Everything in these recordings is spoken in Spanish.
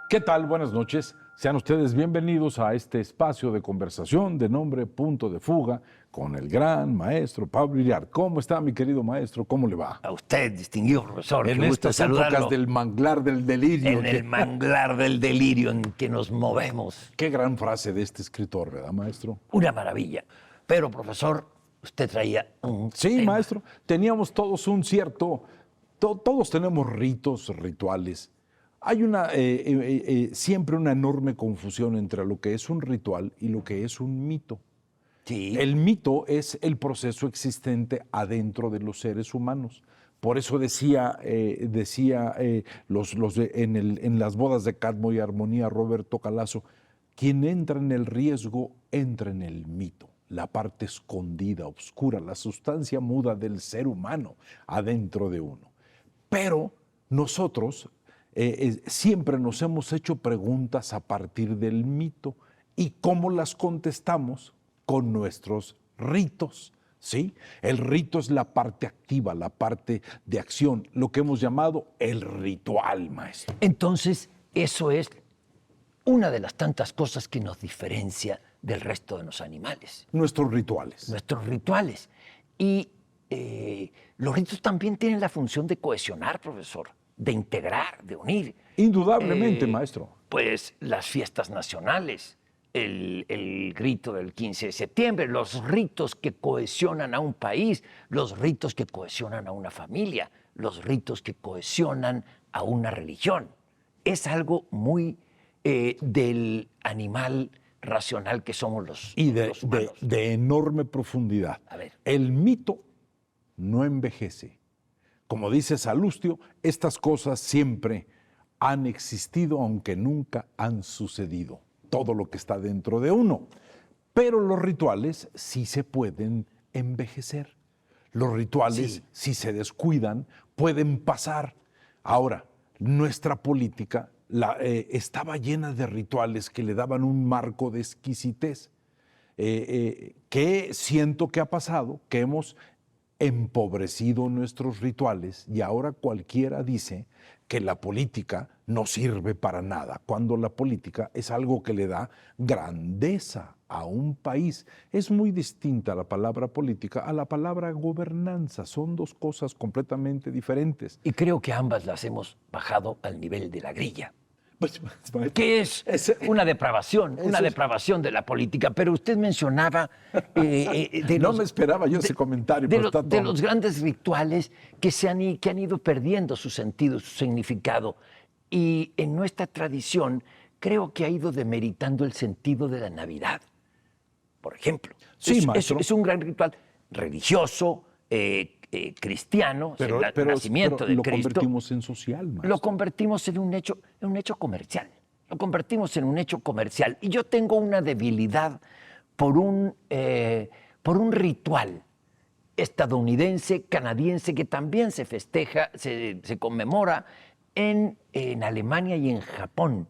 ¿Qué tal? Buenas noches. Sean ustedes bienvenidos a este espacio de conversación de nombre Punto de Fuga con el gran maestro Pablo Iriart. ¿Cómo está, mi querido maestro? ¿Cómo le va? A usted, distinguido profesor, En qué gusto estas saludarlo. épocas del manglar del delirio. En el manglar del delirio en que nos movemos. Qué gran frase de este escritor, ¿verdad, maestro? Una maravilla. Pero, profesor, usted traía un Sí, tema. maestro. Teníamos todos un cierto... todos tenemos ritos, rituales. Hay siempre una enorme confusión entre lo que es un ritual y lo que es un mito. Sí. El mito es el proceso existente adentro de los seres humanos. Por eso decía en las bodas de Cadmo y Armonía Roberto Calazo, quien entra en el riesgo entra en el mito, la parte escondida, oscura, la sustancia muda del ser humano adentro de uno. Pero nosotros siempre nos hemos hecho preguntas a partir del mito y cómo las contestamos con nuestros ritos, ¿sí? El rito es la parte activa, la parte de acción, lo que hemos llamado el ritual, maestro. Entonces, eso es una de las tantas cosas que nos diferencia del resto de los animales. Nuestros rituales. Nuestros rituales. Y los ritos también tienen la función de cohesionar, profesor, de integrar, de unir. Indudablemente, maestro. Pues las fiestas nacionales, el grito del 15 de septiembre, los ritos que cohesionan a un país, los ritos que cohesionan a una familia, los ritos que cohesionan a una religión. Es algo muy del animal racional que somos los humanos. De enorme profundidad. A ver. El mito no envejece. Como dice Salustio, estas cosas siempre han existido, aunque nunca han sucedido. Todo lo que está dentro de uno. Pero los rituales sí se pueden envejecer. Los rituales, si se descuidan, pueden pasar. Ahora, nuestra política estaba llena de rituales que le daban un marco de exquisitez. Que siento que ha pasado, que hemos empobrecido nuestros rituales y ahora cualquiera dice que la política no sirve para nada, cuando la política es algo que le da grandeza a un país. Es muy distinta la palabra política a la palabra gobernanza, son dos cosas completamente diferentes. Y creo que ambas las hemos bajado al nivel de la grilla. Pues, Que es una depravación de la política. Pero usted mencionaba... no me esperaba yo ese comentario. De los grandes rituales que han ido perdiendo su sentido, su significado. Y en nuestra tradición creo que ha ido demeritando el sentido de la Navidad. Por ejemplo, sí, maestro. Es un gran ritual religioso, cristiano, el nacimiento de Cristo. Lo convertimos en social, maestro. Lo convertimos en un hecho comercial. Lo convertimos en un hecho comercial. Y yo tengo una debilidad por un ritual estadounidense, canadiense, que también se festeja, se conmemora en Alemania y en Japón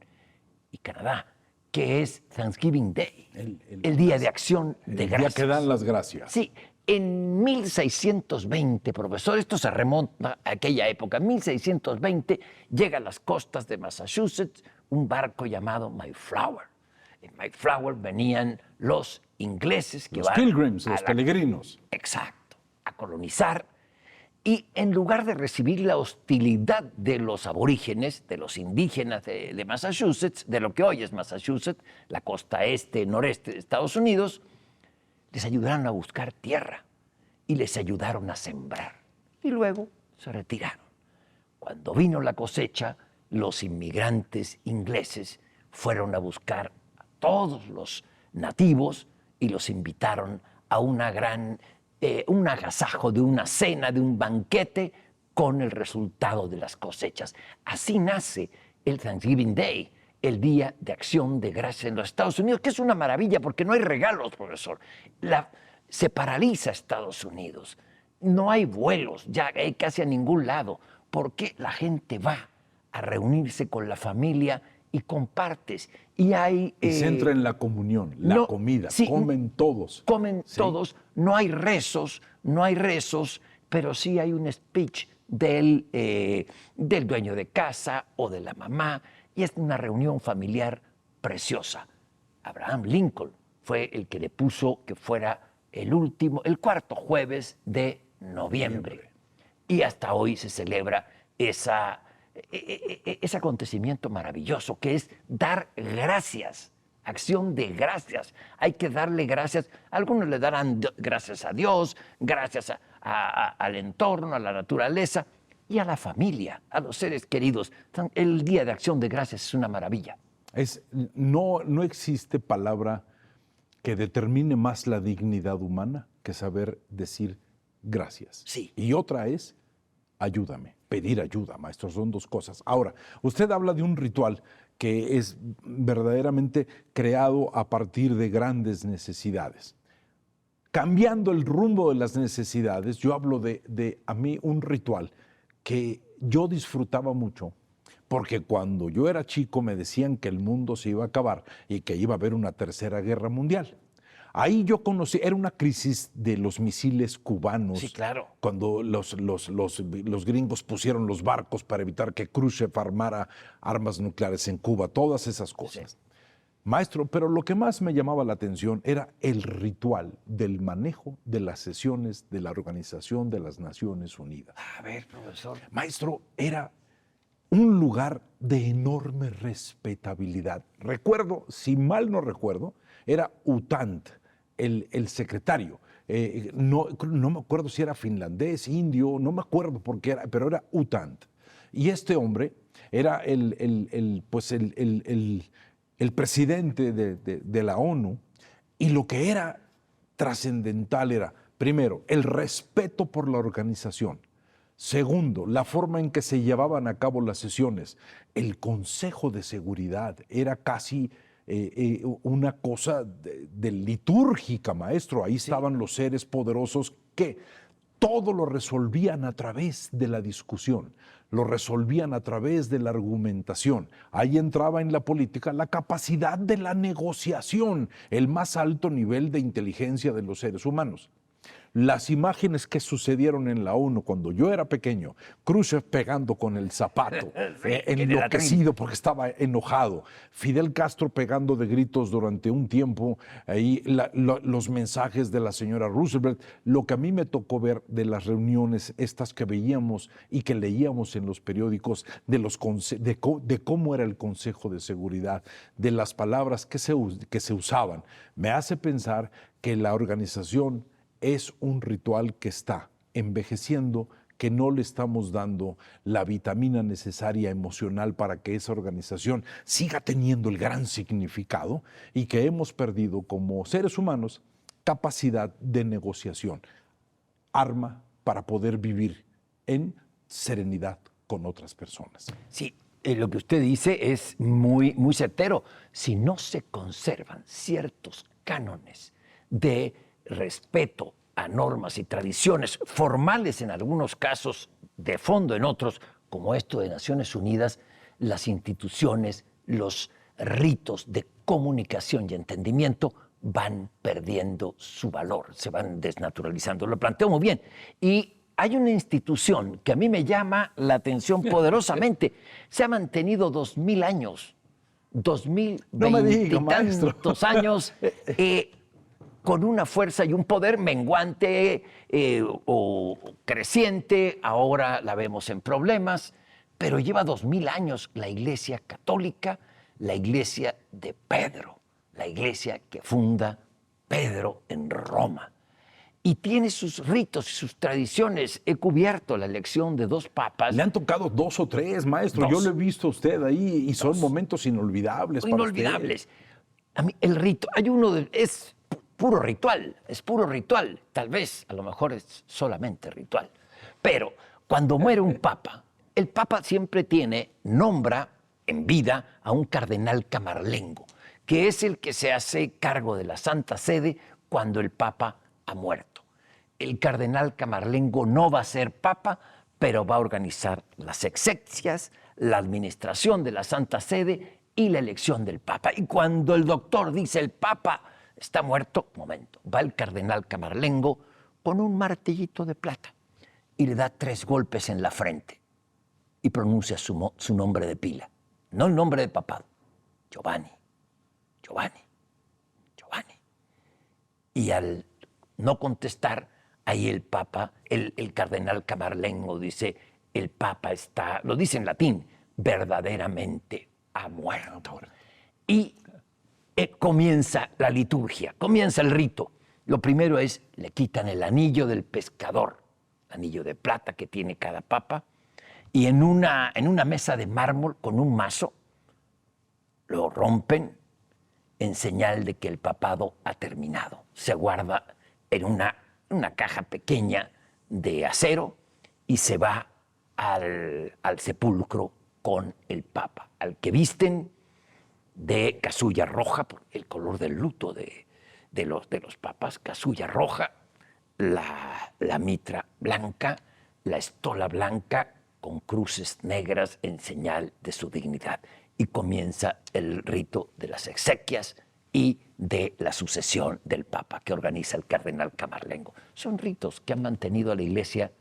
y Canadá, que es Thanksgiving Day, el Día de Acción de Gracias. El día que dan las gracias. Sí. En 1620, profesor, esto se remonta a aquella época, en 1620 llega a las costas de Massachusetts un barco llamado Mayflower. En Mayflower venían los ingleses que los pilgrims, los peregrinos. Exacto, a colonizar. Y en lugar de recibir la hostilidad de los aborígenes, de los indígenas de Massachusetts, de lo que hoy es Massachusetts, la costa noreste de Estados Unidos, les ayudaron a buscar tierra y les ayudaron a sembrar. Y luego se retiraron. Cuando vino la cosecha, los inmigrantes ingleses fueron a buscar a todos los nativos y los invitaron a un agasajo de una cena, de un banquete, con el resultado de las cosechas. Así nace el Thanksgiving Day, el Día de Acción de Gracias en los Estados Unidos, que es una maravilla porque no hay regalos, profesor. Se paraliza Estados Unidos. No hay vuelos ya casi a ningún lado, porque la gente va a reunirse con la familia y compartes. Y se entra en la comunión, la comida, sí, comen todos. Comen todos, no hay rezos, pero sí hay un speech del dueño de casa o de la mamá, y es una reunión familiar preciosa. Abraham Lincoln fue el que le puso que fuera el cuarto jueves de noviembre. Y hasta hoy se celebra ese acontecimiento maravilloso que es dar gracias, acción de gracias. Hay que darle gracias. Algunos le darán gracias a Dios, gracias al entorno, a la naturaleza y a la familia, a los seres queridos. El Día de Acción de Gracias es una maravilla. No existe palabra que determine más la dignidad humana que saber decir gracias. Sí. Y otra es ayúdame, pedir ayuda, maestro. Son dos cosas. Ahora, usted habla de un ritual que es verdaderamente creado a partir de grandes necesidades. Cambiando el rumbo de las necesidades, yo hablo de a mí un ritual que yo disfrutaba mucho, porque cuando yo era chico me decían que el mundo se iba a acabar y que iba a haber una tercera guerra mundial. Ahí yo conocí, era una crisis de los misiles cubanos. Sí, claro. Cuando los gringos pusieron los barcos para evitar que Khrushchev armara armas nucleares en Cuba, todas esas cosas. Sí. Maestro, pero lo que más me llamaba la atención era el ritual del manejo de las sesiones de la Organización de las Naciones Unidas. A ver, profesor. Maestro, era un lugar de enorme respetabilidad. Recuerdo, si mal no recuerdo, era Utant, el secretario. No me acuerdo si era finlandés, indio, no me acuerdo por qué era, pero era Utant. Y este hombre era el presidente de la ONU, y lo que era trascendental era, primero, el respeto por la organización. Segundo, la forma en que se llevaban a cabo las sesiones. El Consejo de Seguridad era casi una cosa de litúrgica, maestro. Ahí estaban los seres poderosos que todo lo resolvían a través de la discusión, lo resolvían a través de la argumentación. Ahí entraba en la política la capacidad de la negociación, el más alto nivel de inteligencia de los seres humanos. Las imágenes que sucedieron en la ONU cuando yo era pequeño, Khrushchev pegando con el zapato, enloquecido porque estaba enojado, Fidel Castro pegando de gritos durante un tiempo, ahí los mensajes de la señora Roosevelt, lo que a mí me tocó ver de las reuniones estas que veíamos y que leíamos en los periódicos, de cómo era el Consejo de Seguridad, de las palabras que se usaban, me hace pensar que la organización es un ritual que está envejeciendo, que no le estamos dando la vitamina necesaria emocional para que esa organización siga teniendo el gran significado, y que hemos perdido como seres humanos capacidad de negociación, arma para poder vivir en serenidad con otras personas. Sí, lo que usted dice es muy, muy certero. Si no se conservan ciertos cánones de respeto a normas y tradiciones formales en algunos casos, de fondo en otros, como esto de Naciones Unidas, las instituciones, los ritos de comunicación y entendimiento van perdiendo su valor, se van desnaturalizando. Lo planteo muy bien. Y hay una institución que a mí me llama la atención poderosamente. Se ha mantenido 2000 años, 2020 y tantos años, con una fuerza y un poder menguante o creciente. Ahora la vemos en problemas, pero lleva 2000 años la Iglesia Católica, la Iglesia de Pedro, la Iglesia que funda Pedro en Roma. Y tiene sus ritos y sus tradiciones. He cubierto la elección de 2 papas. Le han tocado 2 o 3, maestro. 2. Yo lo he visto a usted ahí y son momentos inolvidables. Inolvidables. A mí el rito, hay uno, es puro ritual, es puro ritual. Tal vez, a lo mejor es solamente ritual. Pero cuando muere un papa, el papa siempre nombra en vida a un cardenal camarlengo, que es el que se hace cargo de la Santa Sede cuando el papa ha muerto. El cardenal camarlengo no va a ser papa, pero va a organizar las exequias, la administración de la Santa Sede y la elección del papa. Y cuando el doctor dice el papa está muerto, momento, va el cardenal camarlengo con un martillito de plata y le da 3 golpes en la frente y pronuncia su nombre de pila. no el nombre de papado, Giovanni, Giovanni, Giovanni. Y al no contestar, ahí el Papa, el cardenal Camarlengo dice, el Papa está, lo dice en latín, verdaderamente ha muerto. Y comienza la liturgia, comienza el rito. Lo primero es, le quitan el anillo del pescador, anillo de plata que tiene cada papa, y en una mesa de mármol con un mazo, lo rompen en señal de que el papado ha terminado. Se guarda en una caja pequeña de acero y se va al sepulcro con el Papa, al que visten de casulla roja, por el color del luto de los papas, casulla roja, la mitra blanca, la estola blanca con cruces negras en señal de su dignidad. Y comienza el rito de las exequias y de la sucesión del Papa que organiza el cardenal Camarlengo. Son ritos que han mantenido a la Iglesia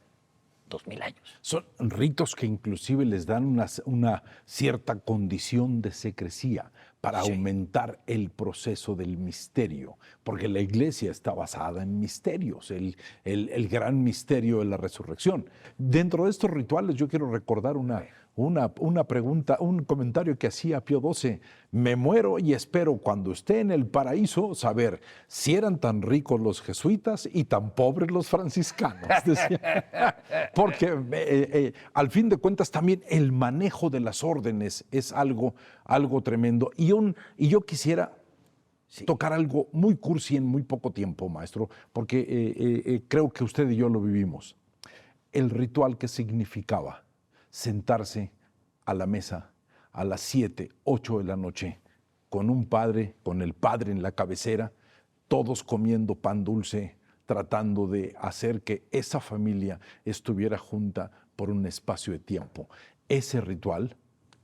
2000 años. Son ritos que inclusive les dan una cierta condición de secrecía para aumentar el proceso del misterio, porque la Iglesia está basada en misterios, el gran misterio de la resurrección. Dentro de estos rituales yo quiero recordar una pregunta, un comentario que hacía Pío XII. Me muero y espero cuando esté en el paraíso saber si eran tan ricos los jesuitas y tan pobres los franciscanos. Decía. Porque al fin de cuentas también el manejo de las órdenes es algo tremendo. Y yo quisiera tocar algo muy cursi en muy poco tiempo, maestro, porque creo que usted y yo lo vivimos. El ritual que significaba sentarse a la mesa a las 7, 8 de la noche con el padre en la cabecera, todos comiendo pan dulce, tratando de hacer que esa familia estuviera junta por un espacio de tiempo. Ese ritual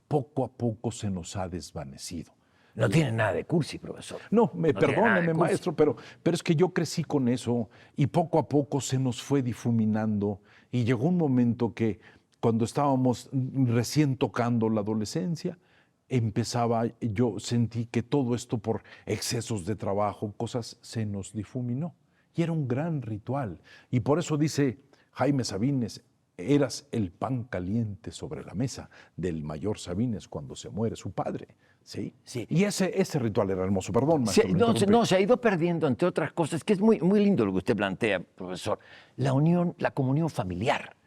poco a poco se nos ha desvanecido. No tiene nada de cursi, profesor. No, perdóneme, maestro, pero es que yo crecí con eso y poco a poco se nos fue difuminando y llegó un momento que cuando estábamos recién tocando la adolescencia, yo sentí que todo esto por excesos de trabajo, cosas, se nos difuminó. Y era un gran ritual. Y por eso dice Jaime Sabines, eras el pan caliente sobre la mesa del mayor Sabines cuando se muere su padre. ¿Sí? Sí. Y ese ritual era hermoso. Perdón, maestro. No, se ha ido perdiendo, entre otras cosas, que es muy, muy lindo lo que usted plantea, profesor. La unión, la comunión familiar.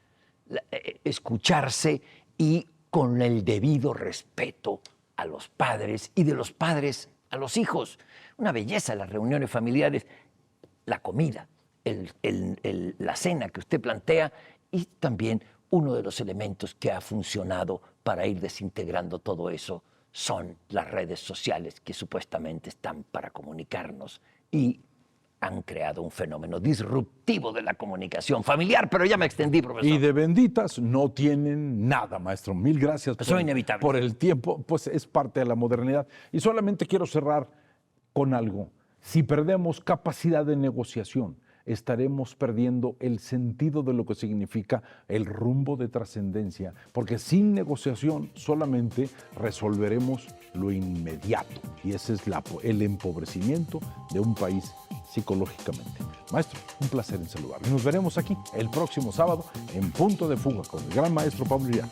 Escucharse y con el debido respeto a los padres y de los padres a los hijos. Una belleza las reuniones familiares, la comida, la cena que usted plantea y también uno de los elementos que ha funcionado para ir desintegrando todo eso son las redes sociales que supuestamente están para comunicarnos y han creado un fenómeno disruptivo de la comunicación familiar, pero ya me extendí, profesor. Y de benditas no tienen nada, maestro. Mil gracias por el tiempo, pues es parte de la modernidad. Y solamente quiero cerrar con algo. Si perdemos capacidad de negociación, estaremos perdiendo el sentido de lo que significa el rumbo de trascendencia, porque sin negociación solamente resolveremos lo inmediato, y ese es el empobrecimiento de un país psicológicamente. Maestro, un placer en saludarlo. Nos veremos aquí el próximo sábado en Punto de Fuga con el gran maestro Pablo Iriart.